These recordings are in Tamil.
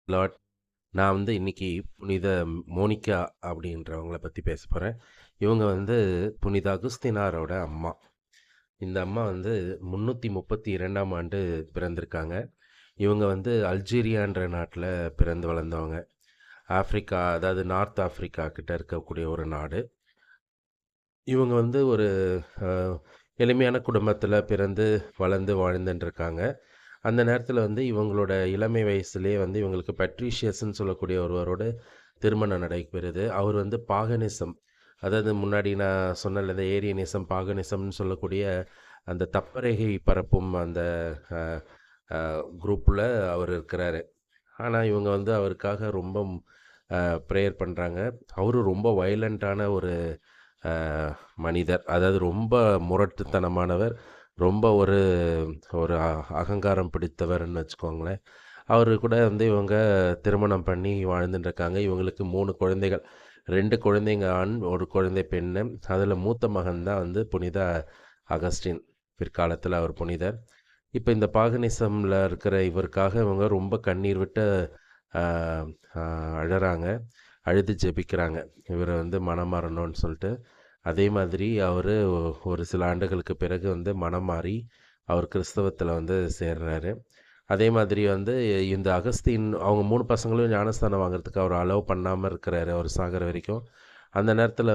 லார்ட். நான் இன்னைக்கு புனித மோனிகா அப்படின்றவங்கள பத்தி பேசப் போறேன். இவங்க புனித அகுஸ்தினாரோட அம்மா. இந்த அம்மா 332ஆம் ஆண்டு பிறந்திருக்காங்க. இவங்க அல்ஜீரியான்ற நாட்டுல பிறந்து வளர்ந்தவங்க. ஆஃப்ரிக்கா, அதாவது நார்த் ஆஃப்ரிக்கா கிட்ட இருக்கக்கூடிய ஒரு நாடு. இவங்க ஒரு அ எளிமையான குடும்பத்துல பிறந்து, வளர்ந்து வாழ்ந்துன்ருக்காங்க. அந்த நேரத்துல இவங்களோட இளமை வயசுலயே இவங்களுக்கு பட்ரீஷியஸ்ன்னு சொல்லக்கூடிய ஒருவரோட திருமணம் நடைபெறுது. அவர் பாகனிசம், அதாவது முன்னாடி நான் சொன்னேன்ல இந்த ஏரியனிசம், பாகனிசம்னு சொல்லக்கூடிய அந்த தப்பறைகை பரப்பும் அந்த அ அ குரூப்ல அவர் இருக்கிறாரு. ஆனா இவங்க அவருக்காக ரொம்ப ப்ரேயர் பண்றாங்க. அவரும் ரொம்ப வயலன்ட்டான ஒரு அ மனிதர். அதாவது ரொம்ப முரட்டுத்தனமானவர். ரொம்ப ஒரு ஒரு அகங்காரம் பிடித்தவர்ன்னு வச்சுக்கோங்களேன். அவரு கூட இவங்க திருமணம் பண்ணி வாழ்ந்துட்டு இருக்காங்க. இவங்களுக்கு 3 குழந்தைகள். 2 குழந்தைங்க ஆண், 1 குழந்தை பெண்ணு. அதில மூத்த மகன் தான் புனித அகஸ்டின். பிற்காலத்தில அவர் புனிதர். இப்ப இந்த பாகனிசம்ல இருக்கிற இவருக்காக இவங்க ரொம்ப கண்ணீர் விட்டு அ அ அழறாங்க. அழுது ஜெபிக்கிறாங்க. இவர மனம் மாறணும்னு சொல்ட்டு. அதே மாதிரி அவரு ஒரு சில ஆண்டுகளுக்கு பிறகு மனம் மாறி, அவர் கிறிஸ்தவத்தில சேர்றாரு. அதே மாதிரி இந்த அகஸ்தீன் அவங்க 3 பசங்களும் ஞானஸ்தானம் வாங்குறதுக்கு அவர் அலோவ் பண்ணாம இருக்கிறாரு, அவர் சாகுற வரைக்கும். அந்த நேரத்தில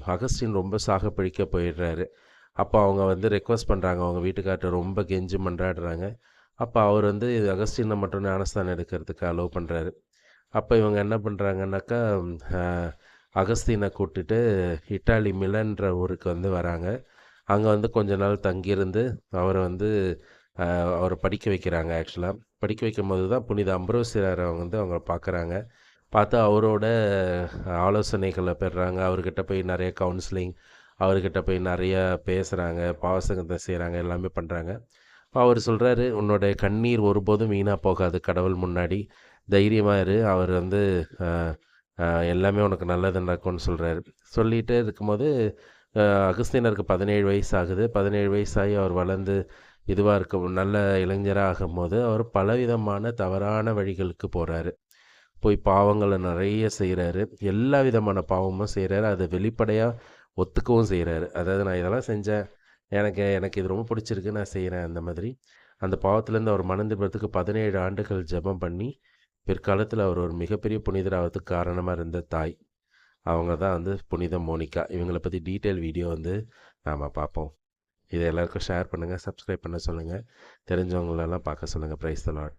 அகஸ்டின் ரொம்ப சாக பிழிக்க போயிடுறாரு. அப்ப அவங்க ரெக்வெஸ்ட் பண்றாங்க. அவங்க வீட்டுக்கார்ட்ட ரொம்ப கெஞ்சி மன்றாடுறாங்க. அப்ப அவர் அகஸ்டின மட்டும் ஞானஸ்தானம் எடுக்கிறதுக்கு அலோவ் பண்றாரு. அப்ப இவங்க என்ன பண்றாங்கன்னாக்கா, அ அகஸ்தீன கூட்டிட்டு இட்டாலி மிலன்ற ஊருக்கு வராங்க. அங்க கொஞ்ச நாள் தங்கியிருந்து அவர அவர படிக்க வைக்கிறாங்க ஆக்சுவலா. படிக்க வைக்கும்போது தான் புனித அம்ப்ரோசியார அவங்க பார்க்குறாங்க. பார்த்து அவரோட ஆலோசனைகள பெறுறாங்க. அவர்கிட்ட போய் நெறைய கவுன்சிலிங், அவர்கிட்ட போய் நெறைய பேசுறாங்க, பாவசங்கத்த செய்றாங்க, எல்லாமே பண்றாங்க. அவரு சொல்றாரு, "உன்னோட கண்ணீர் ஒருபோதும் வீணா போகாது கடவுள் முன்னாடி. தைரியமா இரு. அவர் அ அ எல்லாமே உனக்கு நல்லது நடக்கும்னு" சொல்றாரு. சொல்லிட்டே இருக்கும்போது, அ அகஸ்தீனருக்கு 17 வயசு ஆகுது. 17 வயசாகி அவர் வளர்ந்து இதுவா இருக்கும் நல்ல இளைஞரா ஆகும்போது, அவர் பலவிதமான தவறான வழிகளுக்கு போறாரு. போய் பாவங்கள நெறைய செய்றாரு. எல்லா விதமான பாவமும் செய்றாரு. அத வெளிப்படையா ஒத்துக்கவும் செய்றாரு. அதாவது நான் இதெல்லாம் செஞ்சேன். எனக்கு எனக்கு இது ரொம்ப பிடிச்சிருக்கு. நான் செய்றேன் அந்த மாதிரி. அந்த பாவத்திலேருந்து அவர் மனம் திரும்புறதுக்கு 17 ஆண்டுகள் ஜெபம் பண்ணி, பிற்காலத்தில அவர் ஒரு மிகப்பெரிய புனிதர் ஆவறதுக்கு காரணமா இருந்த தாய். அவங்க தான் புனித மோனிகா. இவங்கள பத்தி டீட்டெயில் வீடியோ நாம பார்ப்போம். இத எல்லாருக்கும் ஷேர் பண்ணுங்க. சப்ஸ்கிரைப் பண்ண சொல்லுங்க. தெரிஞ்சவங்களெல்லாம் பார்க்க சொல்லுங்க. Praise the Lord.